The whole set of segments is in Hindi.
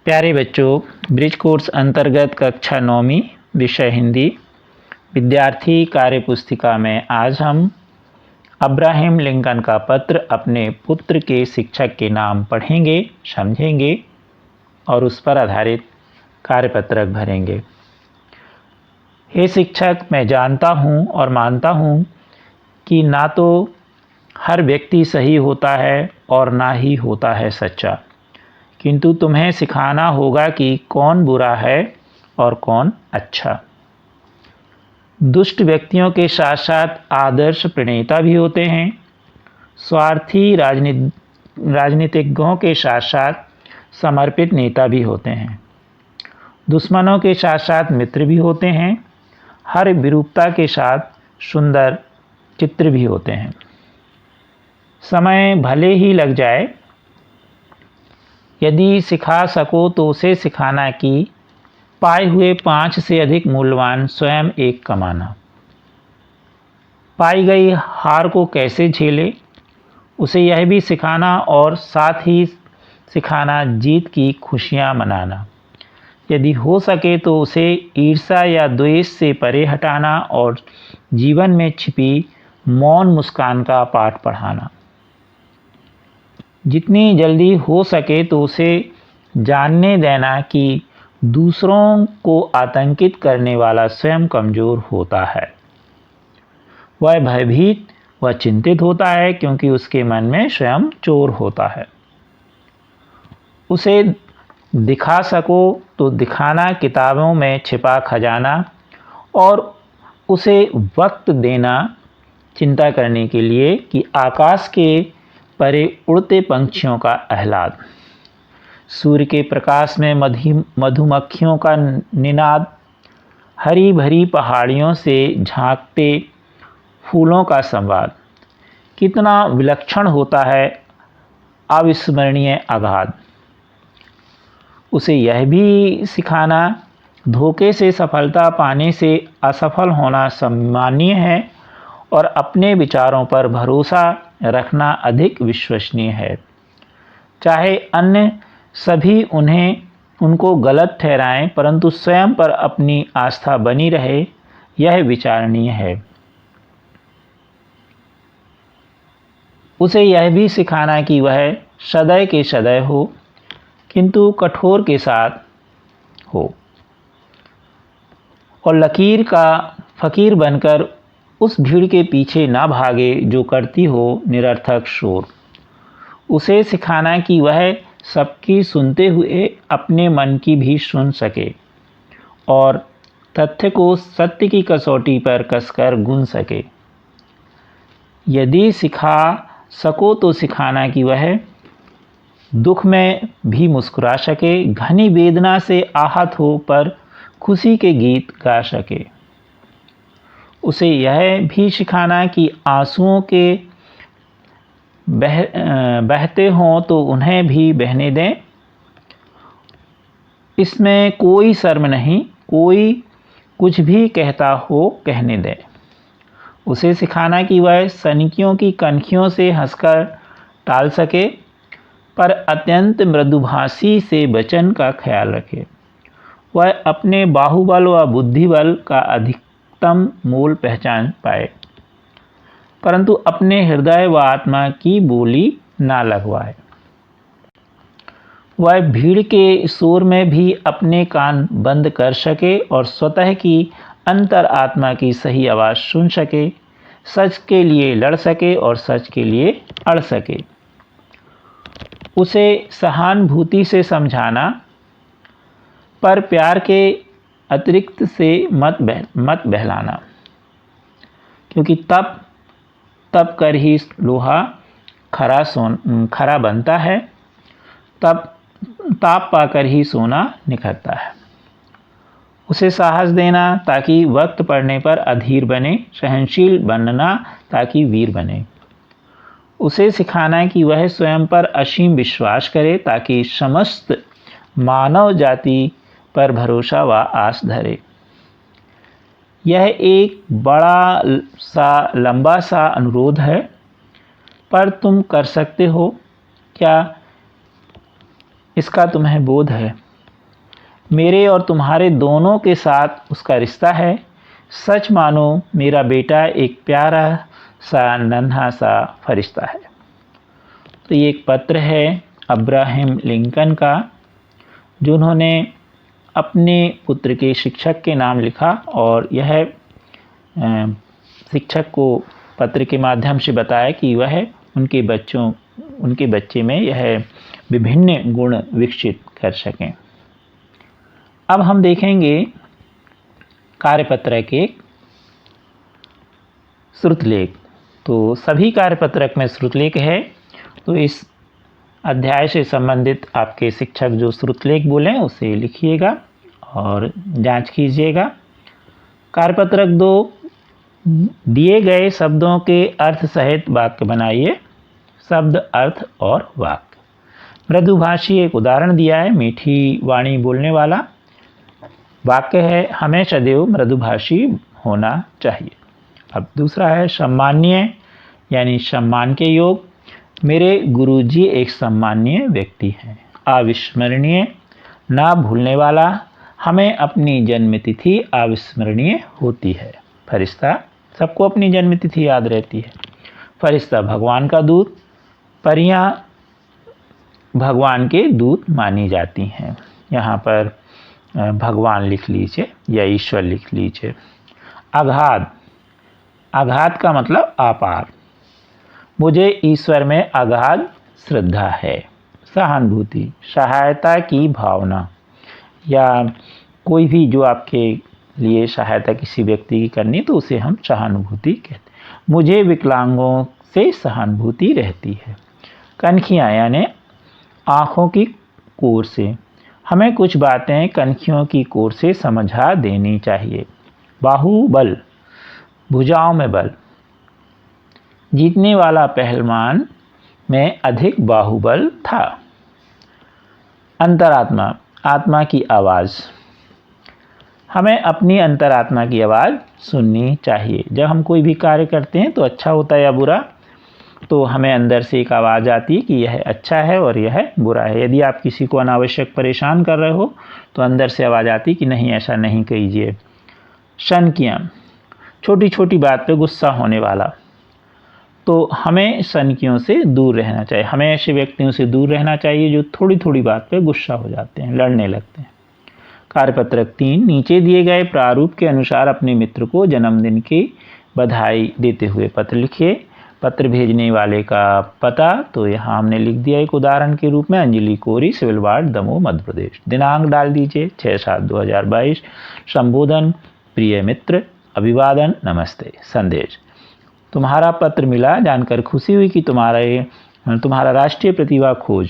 प्यारे बच्चों, ब्रिज कोर्स अंतर्गत कक्षा 9वीं विषय हिंदी विद्यार्थी कार्य पुस्तिका में आज हम अब्राहम लिंकन का पत्र अपने पुत्र के शिक्षक के नाम पढ़ेंगे, समझेंगे और उस पर आधारित कार्यपत्रक भरेंगे। हे शिक्षक, मैं जानता हूँ और मानता हूँ कि ना तो हर व्यक्ति सही होता है और ना ही होता है सच्चा, किंतु तुम्हें सिखाना होगा कि कौन बुरा है और कौन अच्छा। दुष्ट व्यक्तियों के साथ साथ आदर्श प्रणेता भी होते हैं। स्वार्थी राजनीतिज्ञों के साथ साथ समर्पित नेता भी होते हैं। दुश्मनों के साथ साथ मित्र भी होते हैं। हर विरूपता के साथ सुंदर चित्र भी होते हैं। समय भले ही लग जाए, यदि सिखा सको तो उसे सिखाना कि पाए हुए 5 से अधिक मूल्यवान स्वयं एक कमाना। पाई गई हार को कैसे झेले, उसे यह भी सिखाना और साथ ही सिखाना जीत की खुशियां मनाना। यदि हो सके तो उसे ईर्ष्या या द्वेष से परे हटाना और जीवन में छिपी मौन मुस्कान का पाठ पढ़ाना। जितनी जल्दी हो सके तो उसे जानने देना कि दूसरों को आतंकित करने वाला स्वयं कमज़ोर होता है। वह भयभीत व चिंतित होता है क्योंकि उसके मन में स्वयं चोर होता है। उसे दिखा सको तो दिखाना किताबों में छिपा खजाना और उसे वक्त देना चिंता करने के लिए कि आकाश के परे उड़ते पंछियों का आह्लाद, सूर्य के प्रकाश में मधुमक्खियों का निनाद, हरी भरी पहाड़ियों से झांकते फूलों का संवाद कितना विलक्षण होता है, अविस्मरणीय अगाध। उसे यह भी सिखाना धोखे से सफलता पाने से असफल होना सम्मानीय है और अपने विचारों पर भरोसा रखना अधिक विश्वसनीय है। चाहे अन्य सभी उनको गलत ठहराएं, परंतु स्वयं पर अपनी आस्था बनी रहे, यह विचारणीय है। उसे यह भी सिखाना कि वह सदैव के सदैव हो, किंतु कठोर के साथ हो और लकीर का फकीर बनकर उस भीड़ के पीछे ना भागे जो करती हो निरर्थक शोर। उसे सिखाना कि वह सबकी सुनते हुए अपने मन की भी सुन सके और तथ्य को सत्य की कसौटी पर कसकर गुन सके। यदि सिखा सको तो सिखाना कि वह दुख में भी मुस्कुरा सके, घनी वेदना से आहत हो पर खुशी के गीत गा सके। उसे यह भी सिखाना कि आंसुओं के बहते हों तो उन्हें भी बहने दें, इसमें कोई शर्म नहीं, कोई कुछ भी कहता हो कहने दे। उसे सिखाना कि वह सनकियों की कनखियों से हंसकर टाल सके, पर अत्यंत मृदुभाषी से वचन का ख्याल रखे। वह अपने बाहुबल व बुद्धिबल का अधिकतम मोल पहचान पाए, परंतु अपने हृदय व आत्मा की बोली ना लगवाए। वह भीड़ के शोर में भी अपने कान बंद कर सके और स्वतः की अंतर आत्मा की सही आवाज़ सुन सके, सच के लिए लड़ सके और सच के लिए अड़ सके। उसे सहानुभूति से समझाना, पर प्यार के अतिरिक्त से मत बहलाना, क्योंकि तब कर ही लोहा खरा बनता है, तब ताप पाकर ही सोना निखरता है। उसे साहस देना ताकि वक्त पड़ने पर अधीर बने, सहनशील बनना ताकि वीर बने। उसे सिखाना कि वह स्वयं पर असीम विश्वास करे ताकि समस्त मानव जाति पर भरोसा व आस धरे। यह एक बड़ा सा लंबा सा अनुरोध है, पर तुम कर सकते हो क्या, इसका तुम्हें बोध है? मेरे और तुम्हारे दोनों के साथ उसका रिश्ता है। सच मानो मेरा बेटा एक प्यारा सा नन्हा सा फरिश्ता है। तो ये एक पत्र है अब्राहम लिंकन का, जो उन्होंने अपने पुत्र के शिक्षक के नाम लिखा, और यह शिक्षक को पत्र के माध्यम से बताया कि वह उनके बच्चे में यह विभिन्न गुण विकसित कर सकें। अब हम देखेंगे कार्यपत्रक के श्रुतलेख। तो सभी कार्यपत्रक में श्रुतलेख है, तो इस अध्याय से संबंधित आपके शिक्षक जो श्रुतलेख बोलें उसे लिखिएगा और जांच कीजिएगा। कार्यपत्रक 2, दिए गए शब्दों के अर्थ सहित वाक्य बनाइए। शब्द, अर्थ और वाक्य। मृदुभाषी एक उदाहरण दिया है, मीठी वाणी बोलने वाला। वाक्य है हमें सदैव मृदुभाषी होना चाहिए। अब दूसरा है सम्मानीय यानी सम्मान के योग। मेरे गुरुजी एक सम्मानीय व्यक्ति हैं। अविस्मरणीय, ना भूलने वाला। हमें अपनी जन्मतिथि अविस्मरणीय होती है। फरिश्ता, सबको अपनी जन्मतिथि याद रहती है। फरिश्ता भगवान का दूत। परियां भगवान के दूत मानी जाती हैं। यहाँ पर भगवान लिख लीजिए या ईश्वर लिख लीजिए। आघात, आघात का मतलब अपार। मुझे ईश्वर में अगाध श्रद्धा है। सहानुभूति, सहायता की भावना, या कोई भी जो आपके लिए सहायता किसी व्यक्ति की करनी तो उसे हम सहानुभूति कहते हैं। मुझे विकलांगों से सहानुभूति रहती है। कनखियाँ यानी आँखों की कोर से। हमें कुछ बातें कनखियों की कोर से समझा देनी चाहिए। बाहुबल, भुजाओं में बल। जीतने वाला पहलवान में अधिक बाहुबल था। अंतरात्मा, आत्मा की आवाज़। हमें अपनी अंतरात्मा की आवाज़ सुननी चाहिए। जब हम कोई भी कार्य करते हैं तो अच्छा होता है या बुरा, तो हमें अंदर से एक आवाज़ आती है कि यह अच्छा है और यह बुरा है। यदि आप किसी को अनावश्यक परेशान कर रहे हो तो अंदर से आवाज़ आती है कि नहीं, ऐसा नहीं कीजिए। सनकियाँ, छोटी छोटी बात पे गुस्सा होने वाला। तो हमें सनकियों से दूर रहना चाहिए। हमें ऐसे व्यक्तियों से दूर रहना चाहिए जो थोड़ी थोड़ी बात पे गुस्सा हो जाते हैं, लड़ने लगते हैं। कार्यपत्रक 3, नीचे दिए गए प्रारूप के अनुसार अपने मित्र को जन्मदिन की बधाई देते हुए पत्र लिखिए। पत्र भेजने वाले का पता तो यहाँ हमने लिख दिया एक उदाहरण के रूप में, अंजलि कोरी, सिविल वार्ड, दमोह, मध्य प्रदेश। दिनांक डाल दीजिए 6/7/2022। संबोधन, प्रिय मित्र, अभिवादन, नमस्ते। संदेश, तुम्हारा पत्र मिला, जानकर खुशी हुई कि तुम्हारा राष्ट्रीय प्रतिभा खोज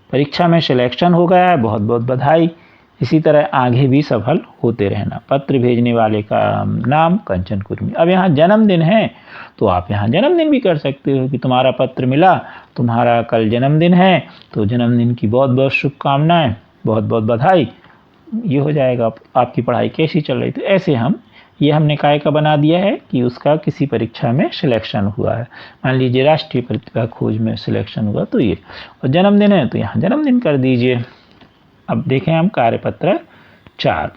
परीक्षा में सिलेक्शन हो गया है। बहुत बहुत बधाई। इसी तरह आगे भी सफल होते रहना। पत्र भेजने वाले का नाम कंचन कुर्मी। अब यहाँ जन्मदिन है तो आप यहाँ जन्मदिन भी कर सकते हो कि तुम्हारा पत्र मिला, तुम्हारा कल जन्मदिन है, तो जन्मदिन की बहुत बहुत शुभकामनाएं, बहुत बहुत बधाई। ये हो जाएगा। आपकी पढ़ाई कैसी चल रही थी, ऐसे ये हमने काय का बना दिया है कि उसका किसी परीक्षा में सिलेक्शन हुआ है। मान लीजिए राष्ट्रीय प्रतिभा खोज में सिलेक्शन हुआ तो ये, और जन्मदिन है तो यहाँ जन्मदिन कर दीजिए। अब देखें हम कार्यपत्र 4।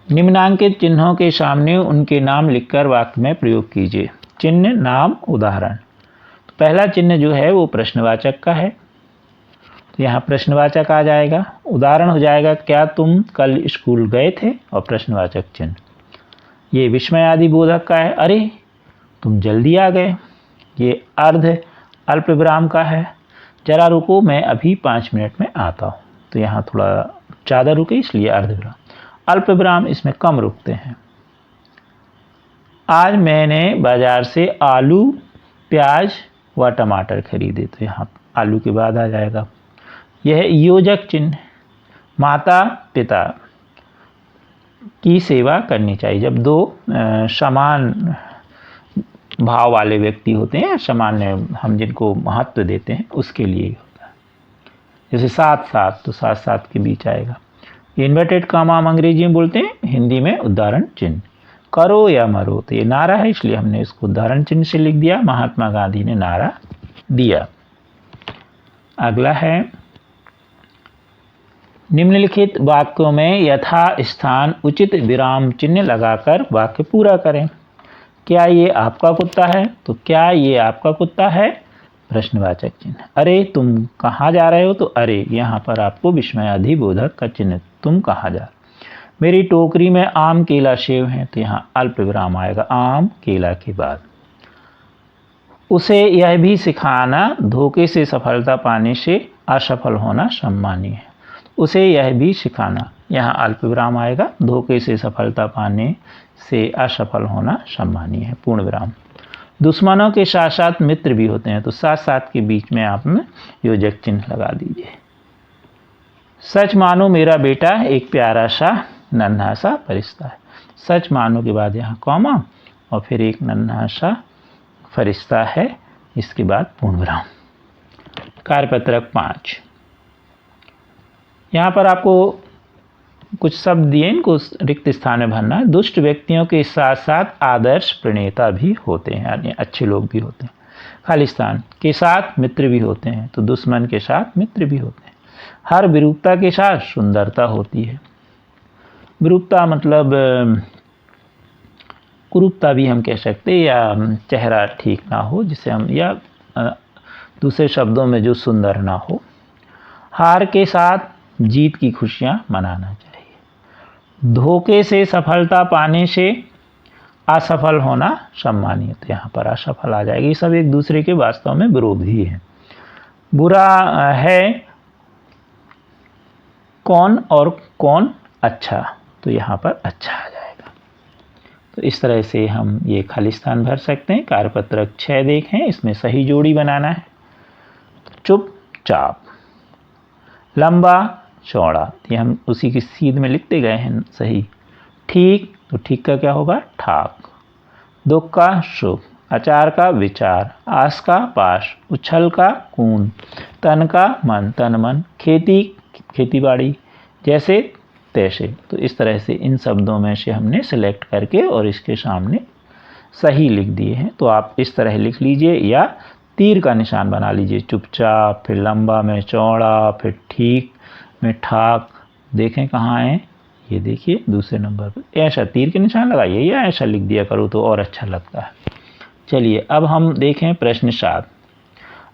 निम्नांकित चिन्हों के सामने उनके नाम लिखकर वाक्य में प्रयोग कीजिए। चिन्ह, नाम, उदाहरण। तो पहला चिन्ह जो है वो प्रश्नवाचक का है, तो यहाँ प्रश्नवाचक आ जाएगा। उदाहरण हो जाएगा, क्या तुम कल स्कूल गए थे, और प्रश्नवाचक चिन्ह। ये विस्मय आदि बोधक का है, अरे तुम जल्दी आ गए। ये अर्ध अल्प विराम का है, जरा रुको मैं अभी 5 मिनट में आता हूँ। तो यहाँ थोड़ा ज़्यादा रुके इसलिए अर्ध विराम। अल्प विराम इसमें कम रुकते हैं। आज मैंने बाज़ार से आलू, प्याज व टमाटर खरीदे, तो यहाँ आलू के बाद आ जाएगा। यह योजक चिन्ह, माता पिता की सेवा करनी चाहिए। जब दो समान भाव वाले व्यक्ति होते हैं, सामान्य हम जिनको महत्व देते हैं, उसके लिए होता है। जैसे साथ साथ, तो साथ साथ के बीच आएगा। इन्वर्टेड कामा हम अंग्रेजी में बोलते हैं, हिंदी में उदाहरण चिन्ह। करो या मरो, तो ये नारा है इसलिए हमने इसको उदाहरण चिन्ह से लिख दिया। महात्मा गांधी ने नारा दिया। अगला है निम्नलिखित वाक्यों में यथा स्थान उचित विराम चिन्ह लगाकर वाक्य पूरा करें। क्या ये आपका कुत्ता है? तो क्या ये आपका कुत्ता है? प्रश्नवाचक चिन्ह। अरे तुम कहाँ जा रहे हो? तो अरे यहाँ पर आपको विस्मयाधिबोधक का चिन्ह, तुम कहाँ जा। मेरी टोकरी में आम केला सेब हैं, तो यहाँ अल्प विराम आएगा आम केला के बाद। उसे यह भी सिखाना धोखे से सफलता पाने से असफल होना सम्मानीय है। उसे यह भी सिखाना, यहाँ अल्प विराम आएगा, धोखे से सफलता पाने से असफल होना सम्मानीय है, पूर्ण विराम। दुश्मनों के साथ साथ मित्र भी होते हैं, तो साथ साथ के बीच में आपने योजक चिन्ह लगा दीजिए। सच मानो मेरा बेटा एक प्यारा सा नन्हा सा फरिश्ता है। सच मानो के बाद यहाँ कॉमा और फिर एक नन्हा सा फरिश्ता है, इसके बाद पूर्ण विराम। कार्यपत्रक 5। यहाँ पर आपको कुछ शब्द दिए, इनको रिक्त स्थान में भरना है। दुष्ट व्यक्तियों के साथ साथ आदर्श प्रणेता भी होते हैं, यानी अच्छे लोग भी होते हैं। खालिस्तान के साथ मित्र भी होते हैं, तो दुश्मन के साथ मित्र भी होते हैं। हर विरूपता के साथ सुंदरता होती है। विरूपता मतलब कुरूपता भी हम कह सकते हैं, या चेहरा ठीक ना हो जिसे हम, या दूसरे शब्दों में जो सुंदर ना हो। हार के साथ जीत की खुशियां मनाना चाहिए। धोखे से सफलता पाने से असफल होना सम्मानीय, तो यहाँ पर असफल आ जाएगी। सब एक दूसरे के वास्तव में विरोधी है। बुरा है कौन और कौन अच्छा, तो यहाँ पर अच्छा आ जाएगा। तो इस तरह से हम ये खालिस्तान भर सकते हैं। कार्यपत्रक 6 देखें, इसमें सही जोड़ी बनाना है। चुपचाप, लंबा चौड़ा, ये हम उसी की सीध में लिखते गए हैं सही। ठीक, तो ठीक का क्या होगा? ठाक। दुख का सुख, अचार का विचार, आस का पास, उछल का कूद, तन का मन, तन मन, खेती खेती बाड़ी, जैसे तैसे। तो इस तरह से इन शब्दों में से हमने सेलेक्ट करके और इसके सामने सही लिख दिए हैं। तो आप इस तरह लिख लीजिए, या तीर का निशान बना लीजिए। चुपचाप, फिर लंबा में चौड़ा, फिर ठीक में ठाक। देखें कहाँ है, ये देखिए दूसरे नंबर पर। ऐसा तीर के निशान लगाइए, या ऐसा लिख दिया करो तो और अच्छा लगता है। चलिए अब हम देखें प्रश्न 7।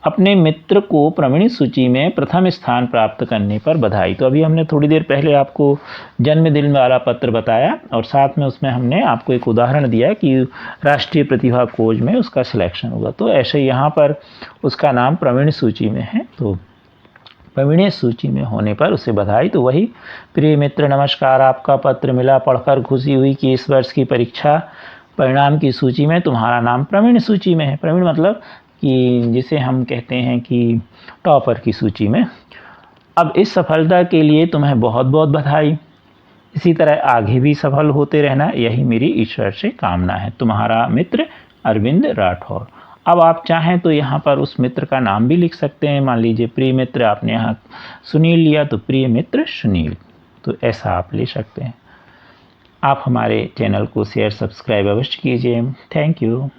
अपने मित्र को प्रवीण सूची में प्रथम स्थान प्राप्त करने पर बधाई। तो अभी हमने थोड़ी देर पहले आपको जन्मदिन वाला पत्र बताया, और साथ में उसमें हमने आपको एक उदाहरण दिया कि राष्ट्रीय प्रतिभा खोज में उसका सिलेक्शन होगा। तो ऐसे यहाँ पर उसका नाम प्रवीण सूची में है, तो प्रवीण सूची में होने पर उसे बधाई। तो वही, प्रिय मित्र नमस्कार, आपका पत्र मिला, पढ़कर खुशी हुई कि इस वर्ष की परीक्षा परिणाम की सूची में तुम्हारा नाम प्रवीण सूची में है। प्रवीण मतलब कि जिसे हम कहते हैं कि टॉपर की सूची में। अब इस सफलता के लिए तुम्हें बहुत बहुत बधाई। इसी तरह आगे भी सफल होते रहना, यही मेरी ईश्वर से कामना है। तुम्हारा मित्र अरविंद राठौर। अब आप चाहें तो यहाँ पर उस मित्र का नाम भी लिख सकते हैं। मान लीजिए प्रिय मित्र, आपने यहाँ सुनील लिया, तो प्रिय मित्र सुनील, तो ऐसा आप ले सकते हैं। आप हमारे चैनल को शेयर सब्सक्राइब अवश्य कीजिए। Thank you.